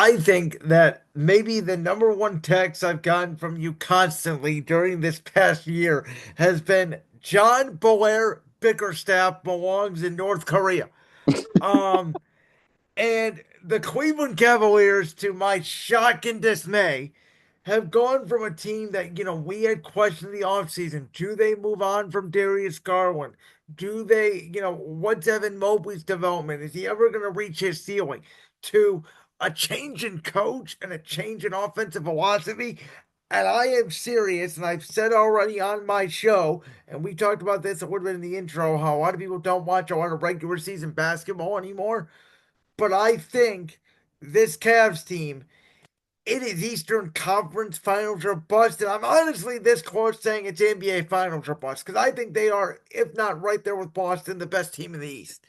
I think that maybe the number one text I've gotten from you constantly during this past year has been John Belair Bickerstaff belongs in North Korea. Um, and the Cleveland Cavaliers, to my shock and dismay, have gone from a team that, we had questioned the offseason. Do they move on from Darius Garland? Do they, what's Evan Mobley's development? Is he ever going to reach his ceiling? To a change in coach and a change in offensive philosophy. And I am serious, and I've said already on my show, and we talked about this a little bit in the intro, how a lot of people don't watch a lot of regular season basketball anymore. But I think this Cavs team, it is Eastern Conference Finals or bust. And I'm honestly this close saying it's NBA Finals or bust because I think they are, if not right there with Boston, the best team in the East.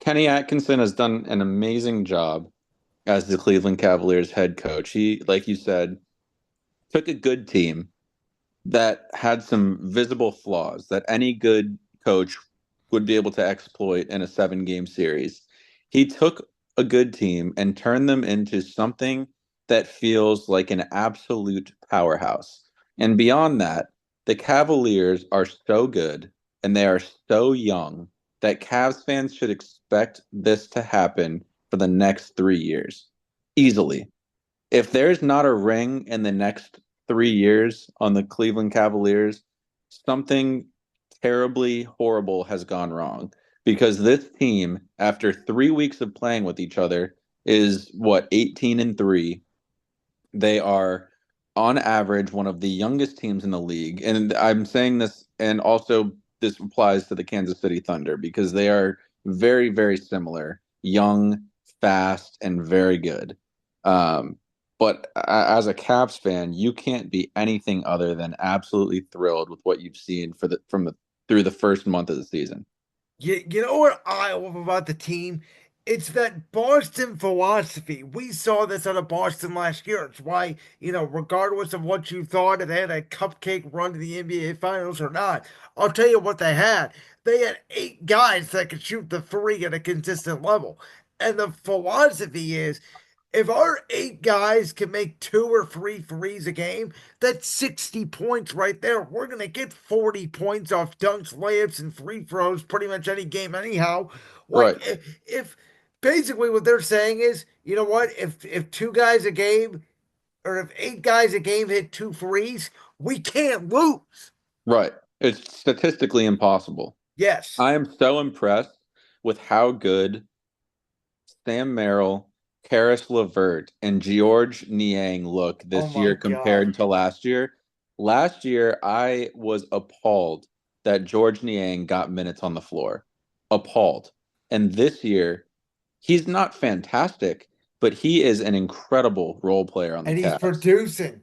Kenny Atkinson has done an amazing job as the Cleveland Cavaliers head coach. He, like you said, took a good team that had some visible flaws that any good coach would be able to exploit in a 7 game series. He took a good team and turned them into something that feels like an absolute powerhouse. And beyond that, the Cavaliers are so good and they are so young that Cavs fans should expect this to happen for the next 3 years easily. If there's not a ring in the next 3 years on the Cleveland Cavaliers, something terribly horrible has gone wrong because this team, after 3 weeks of playing with each other, is what, 18-3. They are on average one of the youngest teams in the league. And I'm saying this, and also this applies to the Kansas City Thunder because they are very, very similar, young, fast, and very good. Um, but as a Caps fan, you can't be anything other than absolutely thrilled with what you've seen through the first month of the season. You know what I love about the team? It's that Boston philosophy. We saw this out of Boston last year. It's why, regardless of what you thought, if they had a cupcake run to the NBA Finals or not, I'll tell you what they had. They had 8 guys that could shoot the three at a consistent level. And the philosophy is if our 8 guys can make two or three threes a game, that's 60 points right there. We're going to get 40 points off dunks, layups, and free throws pretty much any game, anyhow. Like, Right, if basically what they're saying is, you know what? If 2 guys a game or if 8 guys a game hit two threes, we can't lose. right. It's statistically impossible. Yes. I am so impressed with how good Sam Merrill, Karis LeVert, and George Niang look Oh this my year God. compared to last year. Last year, I was appalled that George Niang got minutes on the floor. Appalled. And this year, he's not fantastic, but he is an incredible role player on the And he's Cavs. producing.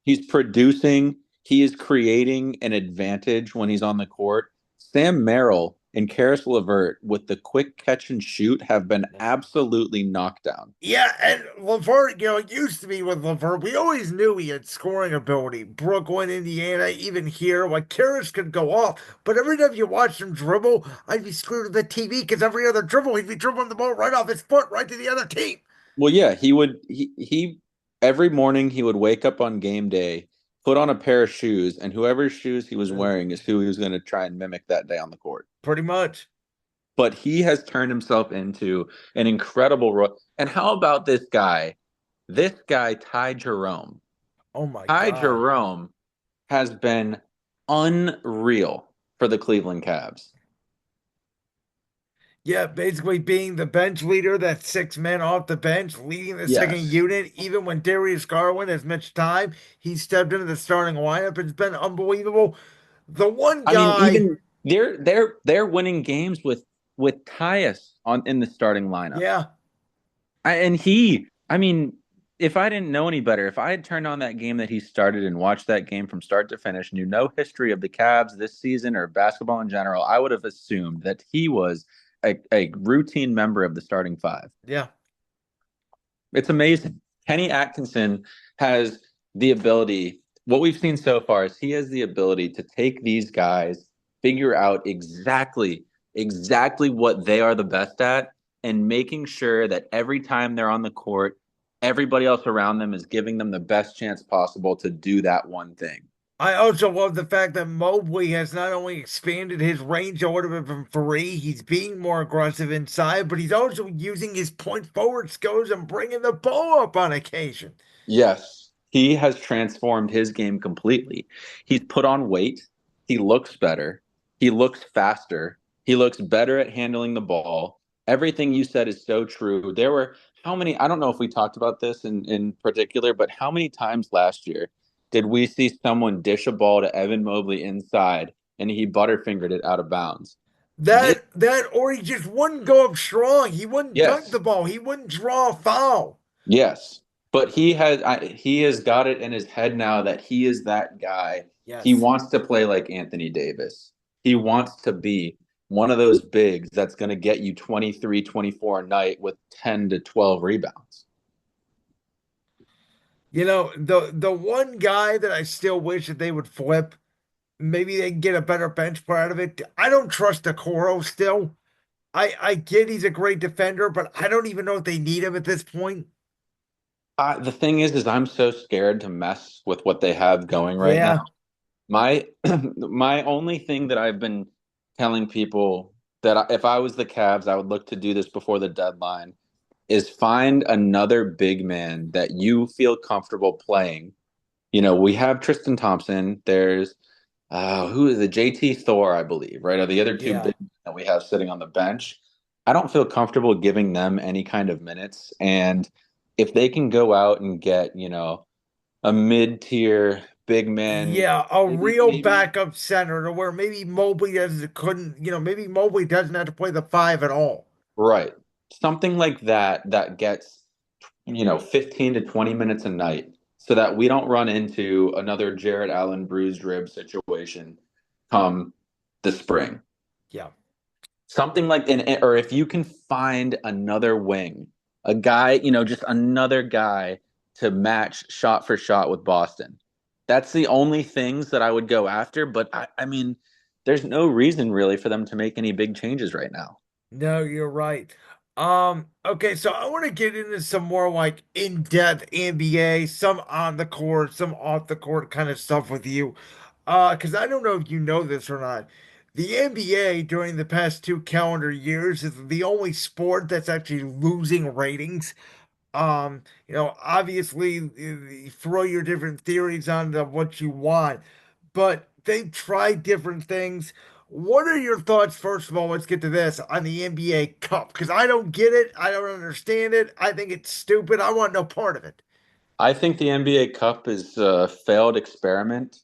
He's producing, he is creating an advantage when he's on the court. Sam Merrill and Karis LeVert with the quick catch and shoot have been absolutely knocked down. Yeah, and LeVert, it used to be with LeVert, we always knew he had scoring ability. Brooklyn, Indiana, even here, like Karras could go off. But every time you watched him dribble, I'd be screwed with the TV because every other dribble, he'd be dribbling the ball right off his foot, right to the other team. Well, yeah, he every morning he would wake up on game day, put on a pair of shoes, and whoever's shoes he was Yeah, wearing is who he was going to try and mimic that day on the court. pretty much. But he has turned himself into an incredible role. And how about this guy? This guy, Ty Jerome. Oh my Ty God. Jerome has been unreal for the Cleveland Cavs. Yeah, basically being the bench leader, that 6 men off the bench, leading the second Yes. unit. Even when Darius Garland has missed time, he stepped into the starting lineup. It's been unbelievable. The one I mean, guy, even they're winning games with Tyus on in the starting lineup. yeah, I mean, if I didn't know any better, if I had turned on that game that he started and watched that game from start to finish, knew no history of the Cavs this season or basketball in general, I would have assumed that he was a routine member of the starting five. yeah. It's amazing. Kenny Atkinson has the ability, what we've seen so far is he has the ability to take these guys, figure out exactly what they are the best at, and making sure that every time they're on the court, everybody else around them is giving them the best chance possible to do that one thing. I also love the fact that Mobley has not only expanded his range a little bit from three, he's being more aggressive inside, but he's also using his point forward skills and bringing the ball up on occasion. Yes, he has transformed his game completely. He's put on weight. He looks better. He looks faster. He looks better at handling the ball. Everything you said is so true. There were how many, I don't know if we talked about this in particular, but how many times last year did we see someone dish a ball to Evan Mobley inside and he butterfingered it out of bounds? This, Or he just wouldn't go up strong. He wouldn't dunk yes, the ball. He wouldn't draw a foul. yes, but he has got it in his head now that he is that guy. He Yes. wants to play like Anthony Davis. He wants to be one of those bigs that's going to get you 23, 24 a night with 10 to 12 rebounds. You know, the one guy that I still wish that they would flip, maybe they can get a better bench player out of it. I don't trust Okoro still. I get he's a great defender, but I don't even know if they need him at this point. The thing is I'm so scared to mess with what they have going right now. Yeah. My my only thing that I've been telling people that if I was the Cavs, I would look to do this before the deadline is find another big man that you feel comfortable playing. You know, we have Tristan Thompson. There's who is the JT Thor, I believe, right? Are the other two Yeah. big men that we have sitting on the bench? I don't feel comfortable giving them any kind of minutes. And if they can go out and get, a mid-tier big man, Yeah, a real maybe backup center to where maybe Mobley doesn't couldn't, maybe Mobley doesn't have to play the five at all. right. Something like that that gets 15 to 20 minutes a night so that we don't run into another Jared Allen bruised rib situation come the spring. Yeah. Something like, or if you can find another wing, a guy, just another guy to match shot for shot with Boston. That's the only things that I would go after. But I mean, there's no reason really for them to make any big changes right now. No, you're right. Okay, so I want to get into some more like in-depth NBA, some on the court, some off the court kind of stuff with you. Because I don't know if you know this or not. The NBA during the past 2 calendar years is the only sport that's actually losing ratings. Obviously, you throw your different theories onto what you want, but they've tried different things. What are your thoughts, first of all? Let's get to this on the NBA Cup because I don't get it. I don't understand it. I think it's stupid. I want no part of it. I think the NBA Cup is a failed experiment.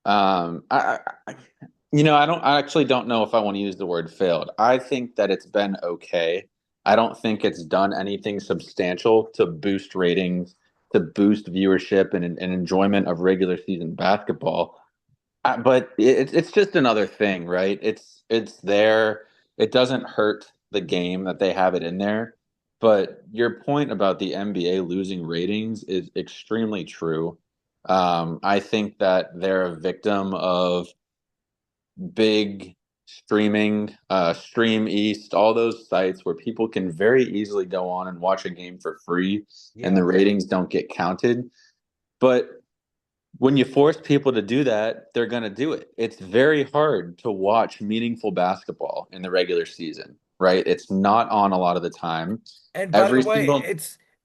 I I actually don't know if I want to use the word failed. I think that it's been okay. I don't think it's done anything substantial to boost ratings, to boost viewership and enjoyment of regular season basketball. But it's just another thing, right? It's there. It doesn't hurt the game that they have it in there. But your point about the NBA losing ratings is extremely true. I think that they're a victim of big streaming, Stream East, all those sites where people can very easily go on and watch a game for free and Yeah. the ratings don't get counted. But when you force people to do that, they're going to do it. It's very hard to watch meaningful basketball in the regular season, right? It's not on a lot of the time. And by the Every way, single,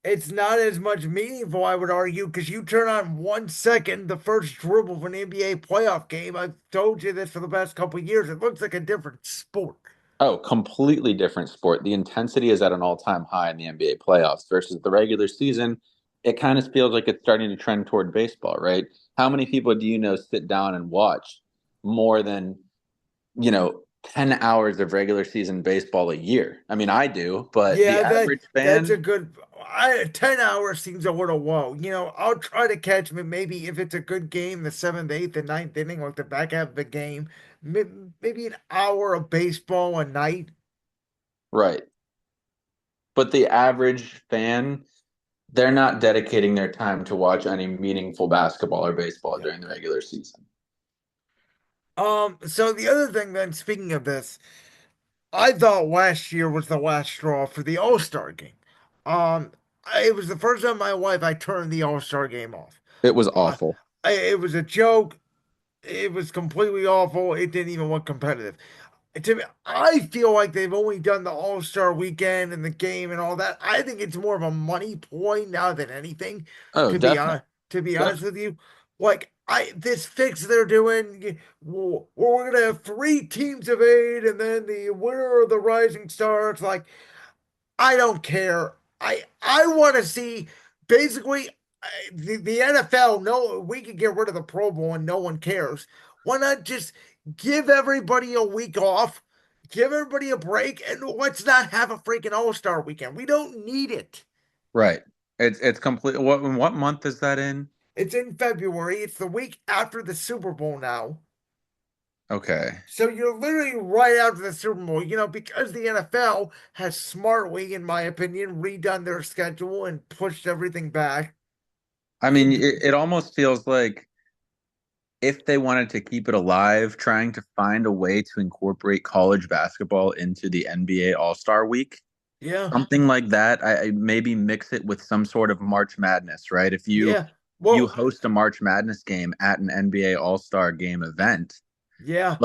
it's not as much meaningful, I would argue, because you turn on 1 second the first dribble of an NBA playoff game. I've told you this for the past couple of years. It looks like a different sport. oh, completely different sport. The intensity is at an all-time high in the NBA playoffs versus the regular season. It kind of feels like it's starting to trend toward baseball, right? How many people do you know sit down and watch more than, 10 hours of regular season baseball a year? I mean, I do, but the Yeah, average that's a fan, good. 10 hours seems a little low. I'll try to catch me maybe if it's a good game, the seventh, eighth, and ninth inning, like the back half of the game. Maybe an hour of baseball a night. right. But the average fan, they're not dedicating their time to watch any meaningful basketball or baseball Yeah. during the regular season. So the other thing then, speaking of this, I thought last year was the last straw for the All-Star game. Um, it was the first time in my life I turned the All Star game off. It was Uh, awful. it was a joke. It was completely awful. It didn't even look competitive. To me, I feel like they've only done the All Star weekend and the game and all that. I think it's more of a money ploy now than anything. Oh, To be definitely. honest, with you, like this fix they're doing, we're gonna have 3 teams of 8, and then the winner of the Rising Star. It's like I don't care. I want to see basically the NFL. No, we could get rid of the Pro Bowl and no one cares. Why not just give everybody a week off, give everybody a break, and let's not have a freaking All Star weekend. We don't need it. Right. It's complete. What month is that in? It's in February. It's the week after the Super Bowl now. Okay. So you're literally right after the Super Bowl, because the NFL has smartly, in my opinion, redone their schedule and pushed everything back. I mean, it almost feels like if they wanted to keep it alive, trying to find a way to incorporate college basketball into the NBA All-Star Week, Yeah, something like that. I maybe mix it with some sort of March Madness, right? If yeah. you Well, host a March Madness game at an NBA All-Star game event, yeah.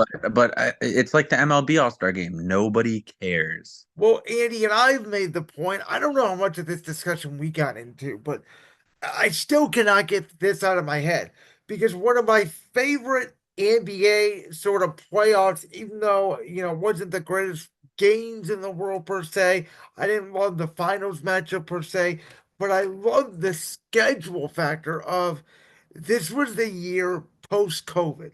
it's like the MLB All-Star game. Nobody cares. Well, Andy and I've made the point. I don't know how much of this discussion we got into, but I still cannot get this out of my head because one of my favorite NBA sort of playoffs, even though, wasn't the greatest games in the world per se, I didn't love the finals matchup per se, but I loved the schedule factor of this was the year post COVID.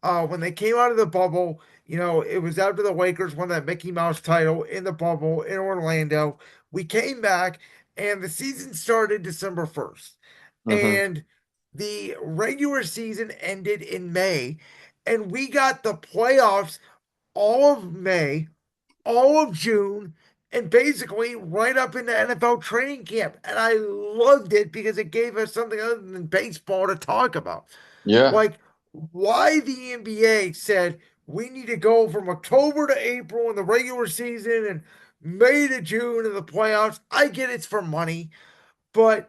When they came out of the bubble, it was after the Lakers won that Mickey Mouse title in the bubble in Orlando. We came back and the season started December 1st. Hmm. And the regular season ended in May. And we got the playoffs all of May, all of June, and basically right up into NFL training camp. And I loved it because it gave us something other than baseball to talk about. Yeah. Like why the NBA said we need to go from October to April in the regular season and May to June in the playoffs. I get it's for money, but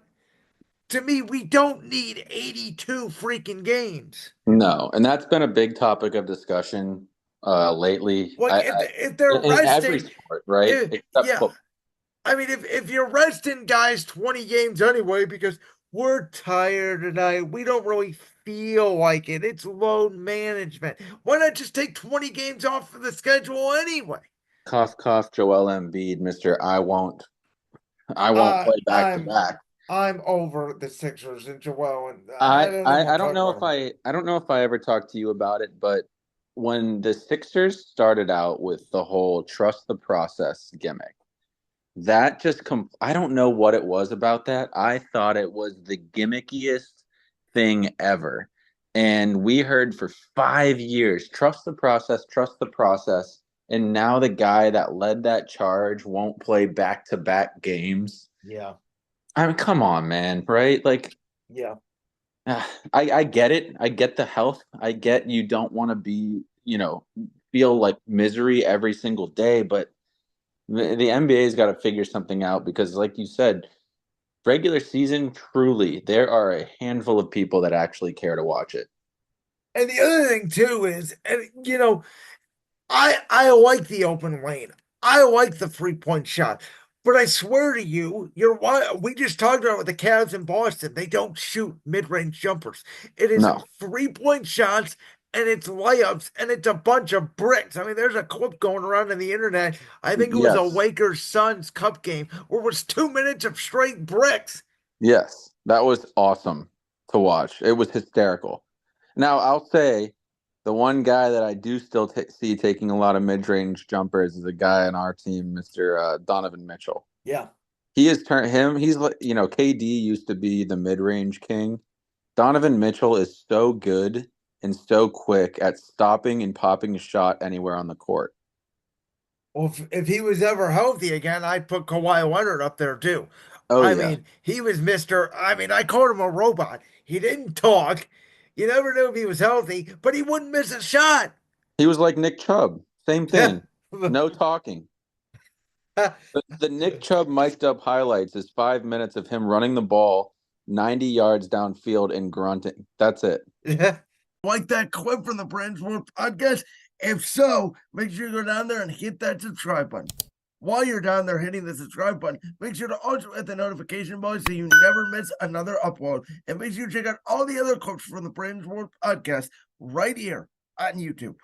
to me, we don't need 82 freaking games. No, and that's been a big topic of discussion lately. Like if they're In every resting, sport, right? Except yeah, football. I mean, if you're resting guys 20 games anyway because we're tired tonight, we don't really feel like it. It's load management. Why not just take 20 games off of the schedule anyway? Cough, cough, Joel Embiid, Mister. I won't Uh, play back to I'm back. I'm over the Sixers and Joel, and I don't even I want to don't talk know about if them. I don't know if I ever talked to you about it, but when the Sixers started out with the whole trust the process gimmick, that just I don't know what it was about that. I thought it was the gimmickiest thing ever. And we heard for 5 years, trust the process. And now the guy that led that charge won't play back-to-back games. Yeah, I mean, come on, man, right? Like, yeah. I get it. I get the health. I get you don't want to be, feel like misery every single day, but the NBA's got to figure something out because, like you said, regular season, truly, there are a handful of people that actually care to watch it. And the other thing too is, and I like the open lane. I like the 3 point shot. But I swear to you, we just talked about it with the Cavs in Boston. They don't shoot mid-range jumpers. It is No. 3 point shots and it's layups and it's a bunch of bricks. I mean, there's a clip going around on the internet. I think it was a Yes. Lakers Suns Cup game where it was 2 minutes of straight bricks. Yes. That was awesome to watch. It was hysterical. Now, I'll say the one guy that I do still see taking a lot of mid-range jumpers is a guy on our team, Mr. Donovan Mitchell. Yeah. He has turned him. He's like, KD used to be the mid-range king. Donovan Mitchell is so good and so quick at stopping and popping a shot anywhere on the court. Well, if he was ever healthy again, I'd put Kawhi Leonard up there too. Oh I yeah, mean, he was Mr. I mean, I called him a robot. He didn't talk. You never knew if he was healthy, but he wouldn't miss a shot. he was like Nick Chubb. Same Yeah. thing. No talking. The Nick Chubb mic'd up highlights is 5 minutes of him running the ball 90 yards downfield and grunting. That's it. Yeah. Like that clip from the Brand Sports Podcast? If so, make sure you go down there and hit that subscribe button. While you're down there hitting the subscribe button, make sure to also hit the notification bell so you never miss another upload. And make sure you check out all the other clips from the Brand Sports Podcast right here on YouTube.